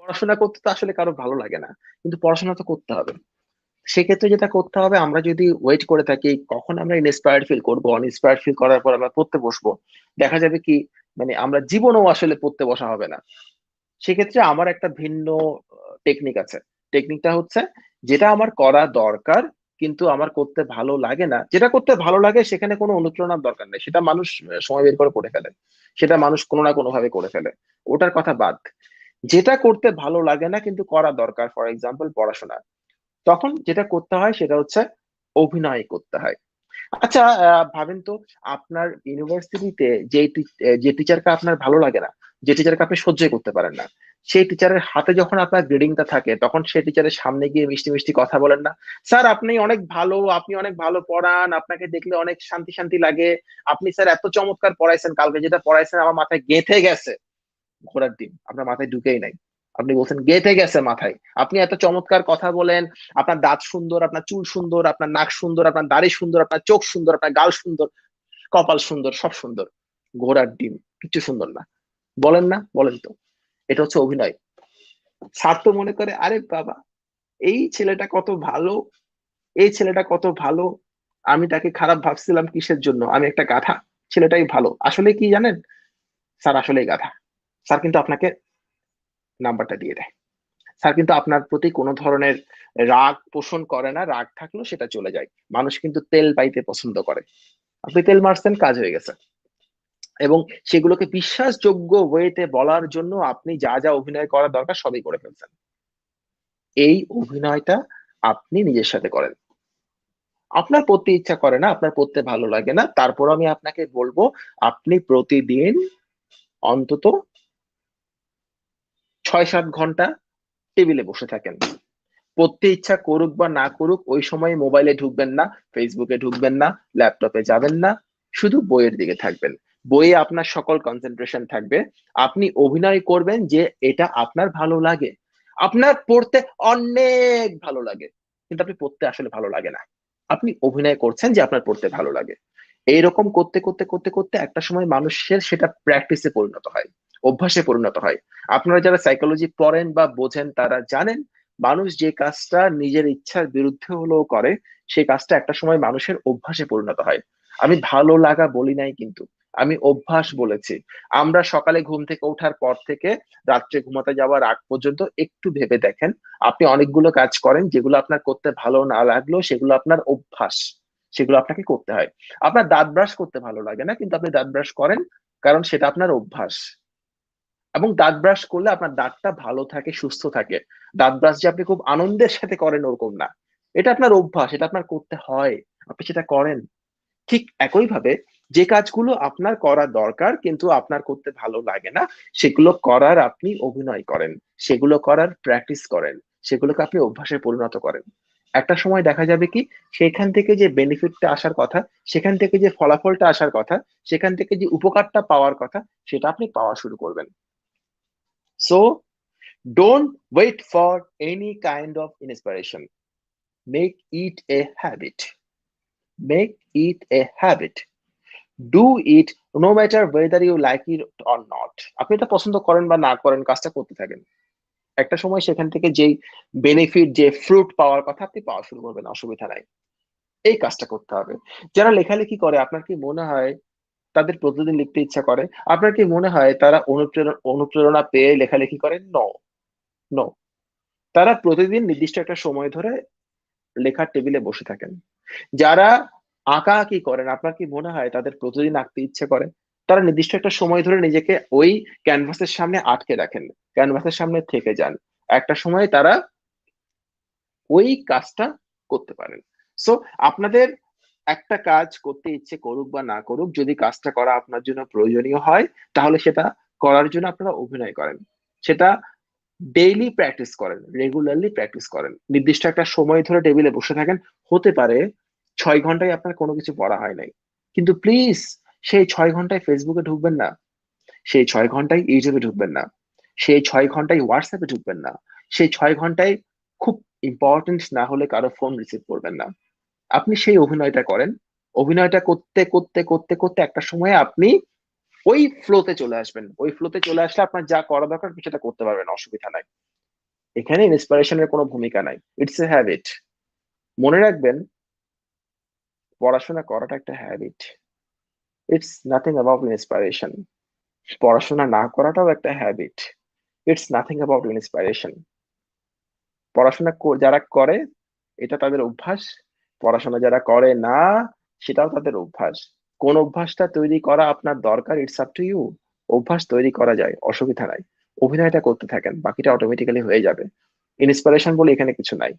পড়াশোনা করতে তো আসলে কারো ভালো লাগে না, কিন্তু পড়াশোনা তো করতে হবে। সেক্ষেত্রে যেটা করতে হবে, আমরা যদি ওয়েট করে থাকি কখন আমরা ইন্সপায়ার্ড ফিল করবো, আনইন্সপায়ার্ড ফিল করার পর আমরা পড়তে বসবো, দেখা যাবে কি মানে আমরা জীবনেও আসলে পড়তে বসা হবে না। সেক্ষেত্রে আমার একটা ভিন্ন টেকনিক আছে। টেকনিকটা হচ্ছে, যেটা আমার করা দরকার কিন্তু আমার করতে ভালো লাগে না, যেটা করতে ভালো লাগে সেখানে কোনো অনুপ্রেরণার দরকার নেই, সেটা মানুষ সময় বের করে করে ফেলে, সেটা মানুষ কোনো না কোনো ভাবে করে ফেলে, ওটার কথা বাদ। যেটা করতে ভালো লাগে না কিন্তু করা দরকার, ফর এক্সাম্পল পড়াশোনা, তখন যেটা করতে হয় সেটা হচ্ছে অভিনয় করতে হয়। আচ্ছা, ভাবেন তো, আপনার ইউনিভার্সিটিতে যে টিচারকে আপনার ভালো লাগে না, যে টিচারকে আপনি সহ্যই করতে পারেন না, সেই টিচারের হাতে যখন আপনার গ্রেডিংটা থাকে তখন সেই টিচারের সামনে গিয়ে মিষ্টি মিষ্টি কথা বলেন না? স্যার আপনি অনেক ভালো, আপনি অনেক ভালো পড়ান, আপনাকে দেখলে অনেক শান্তি শান্তি লাগে, আপনি স্যার এত চমৎকার পড়াইছেন, কালকে যেটা পড়াইছেন আমার মাথায় গেঁথে গেছে। ঘোড়ার ডিম আপনার মাথায় ঢুকেই নাই, আপনি বলছেন গেঁথে গেছে মাথায়। আপনি এত চমৎকার কথা বলেন, আপনার দাঁত সুন্দর, আপনার চুল সুন্দর, আপনার নাক সুন্দর, আপনার দাড়ি সুন্দর, আপনার চোখ সুন্দর, আপনার গাল সুন্দর, কপাল সুন্দর, সব সুন্দর, ঘোড়ার ডিম কিচ্ছু সুন্দর না। বলেন না, বলেন তো। এটা হচ্ছে অভিনয়। স্যার তো মনে করে আরে বাবা, এই ছেলেটা কত ভালো, এই ছেলেটা কত ভালো, আমি তাকে খারাপ ভাবছিলাম কিসের জন্য, আমি একটা গাধা, ছেলেটাই ভালো। আসলে কি জানেন, স্যার আসলেই গাধা। স্যার কিন্তু আপনাকে নাম্বারটা দিয়ে দেয়। স্যার কিন্তু আপনার প্রতি কোনো ধরনের রাগ পোষণ করে না, রাগ থাকলেও সেটা চলে যায়। মানুষ কিন্তু তেল পাইতে পছন্দ করে। আপনি তেল মারছেন, কাজ হয়ে গেছে। এবং সেগুলোকে বিশ্বাসযোগ্য ওয়েতে বলার জন্য আপনি যা যা অভিনয় করা দরকার সবই করে ফেলছেন। এই অভিনয়টা আপনি নিজের সাথে করেন। আপনার পড়তে ইচ্ছা করে না, আপনার পড়তে ভালো লাগে না, তারপর আমি আপনাকে বলবো আপনি প্রতিদিন অন্তত 6-7 ঘন্টা টেবিলে বসে থাকেন। পড়তে ইচ্ছা করুক বা না করুক, ওই সময় মোবাইলে ঢুকবেন না, ফেসবুকে ঢুকবেন না, ল্যাপটপে যাবেন না, শুধু বইয়ের দিকে থাকবেন। বইয়ে আপনার সকল কনসেন্ট্রেশন থাকবে। আপনি অভিনয় করবেন যে এটা আপনার ভালো লাগে। আপনার পড়তে অনেক ভালো লাগে, কিন্তু আপনি পড়তে আসলে ভালো লাগে না। আপনি অভিনয় করছেন যে আপনার পড়তে ভালো লাগে। এইরকম করতে করতে করতে করতে একটা সময় মানুষের সেটা প্র্যাকটিসে পরিণত হয়, অভ্যাসে পরিণত হয়। আপনারা যারা সাইকোলজি পড়েন বা বোঝেন তারা জানেন, মানুষ যে কাজটা নিজের ইচ্ছার বিরুদ্ধে হলেও করে, সেই কাজটা একটা সময় মানুষের অভ্যাসে পরিণত হয়। আমি ভালো লাগা বলি নাই কিন্তু, আমি অভ্যাস বলেছি। আমরা সকালে ঘুম থেকে ওঠার পর থেকে রাত্রে ঘুমাতে যাওয়ার আগ পর্যন্ত একটু ভেবে দেখেন, আপনি অনেকগুলো কাজ করেন যেগুলো আপনার করতে ভালো না লাগলেও সেগুলো আপনার অভ্যাস, সেগুলো আপনাকে করতে হয়। আপনার দাঁত ব্রাশ করতে ভালো লাগে না কিন্তু আপনি দাঁত ব্রাশ করেন, কারণ সেটা আপনার অভ্যাস। এবং দাঁত ব্রাশ করলে আপনার দাঁতটা ভালো থাকে, সুস্থ থাকে। দাঁত ব্রাশ যে আপনি খুব আনন্দের সাথে করেন ওরকম না, এটা আপনার অভ্যাস, এটা আপনার করতে হয়, আপনি সেটা করেন। ঠিক একইভাবে যে কাজগুলো আপনার করা দরকার কিন্তু আপনার করতে ভালো লাগে না, সেগুলো করার আপনি অভিনয় করেন, সেগুলো করার প্র্যাকটিস করেন, সেগুলোকে আপনি অভ্যাসে পরিণত করেন। একটা সময় দেখা যাবে কি, সেখান থেকে যে বেনিফিটটা আসার কথা, সেখান থেকে যে ফলাফলটা আসার কথা, সেখান থেকে যে উপকারটা পাওয়ার কথা, সেটা আপনি পাওয়া শুরু করবেন। So don't wait for any kind of inspiration. Make it a habit. Make it a habit. Do it no matter whether you like it or not. আপনি এটা পছন্দ করেন বা না করেন, কাজটা করতে থাকেন। একটা সময় সেখান থেকে যেই বেনিফিট, যে ফ্রুট পাওয়ার কথা আপনি পাওয়া শুরু করবেন, অসুবিধা নাই। এই কাজটা করতে হবে। যারা লেখালেখি করে, আপনার কি মনে হয় তাদের প্রতিদিন লিখতে ইচ্ছা করে? আপনার কি মনে হয় তারা অনুপ্রেরণা পেয়ে লেখালেখি করে? No, no. তারা প্রতিদিন নির্দিষ্ট একটা সময় ধরে লেখার টেবিলে বসে থাকেন। যারা আঁকাআঁকি করেন, আপনার কি মনে হয় তাদের প্রতিদিন আঁকতে ইচ্ছে করে? তারা নির্দিষ্ট একটা সময় ধরে নিজেকে ওই ক্যানভাসের সামনে আটকে রাখেন, ক্যানভাসের সামনে থেকে যান। একটা সময় তারা ওই কাজটা করতে পারেন। সো আপনাদের একটা কাজ করতে ইচ্ছে করুক বা না করুক, যদি কাজটা করা আপনার জন্য প্রয়োজনীয় হয়, তাহলে সেটা করার জন্য আপনারা অভিনয় করেন। সেটা ডেইলি প্র্যাকটিস করেন, রেগুলারলি প্র্যাকটিস করেন, নির্দিষ্ট একটা সময় ধরে টেবিলে বসে থাকেন। হতে পারে 6 ঘন্টায় আপনার কোনো কিছু পড়া হয় নাই, কিন্তু প্লিজ সেই 6 ঘন্টায় ফেসবুকে ঢুকবেন না, সেই 6 ঘন্টায় ইউটিউবে ঢুকবেন না, সেই 6 ঘন্টায় হোয়াটসঅ্যাপে ঢুকবেন না, সেই 6 ঘন্টায় খুব ইম্পর্টেন্ট না হলে কারো ফোন রিসিভ করবেন না। আপনি সেই অভিনয়টা করেন। অভিনয়টা করতে করতে করতে করতে একটা সময় আপনি ওই ফ্লোতে চলে আসবেন। ওই ফ্লোতে চলে আসলে আপনার যা করা দরকার আপনি সেটা করতে পারবেন, অসুবিধা নাই। এখানে ইন্সপিরেশনের কোনো ভূমিকা নাই, ইটস এ হ্যাবিট। মনে রাখবেন, পড়াশোনা করাটা একটা habit, it's nothing about inspiration. পড়াশোনা না করাটাও একটা habit, it's nothing about inspiration. পড়াশোনা যারা করে এটা তাদের অভ্যাস, পড়াশোনা যারা করে না সেটাও তাদের অভ্যাস। কোন অভ্যাসটা তৈরি করা আপনার দরকার, ইটস আপ টু ইউ। অভ্যাস তৈরি করা যায়, অসুবিধা নাই। অভিনয়টা করতে থাকেন, বাকিটা অটোমেটিক্যালি হয়ে যাবে। ইন্সপিরেশন বলে এখানে কিছু নাই।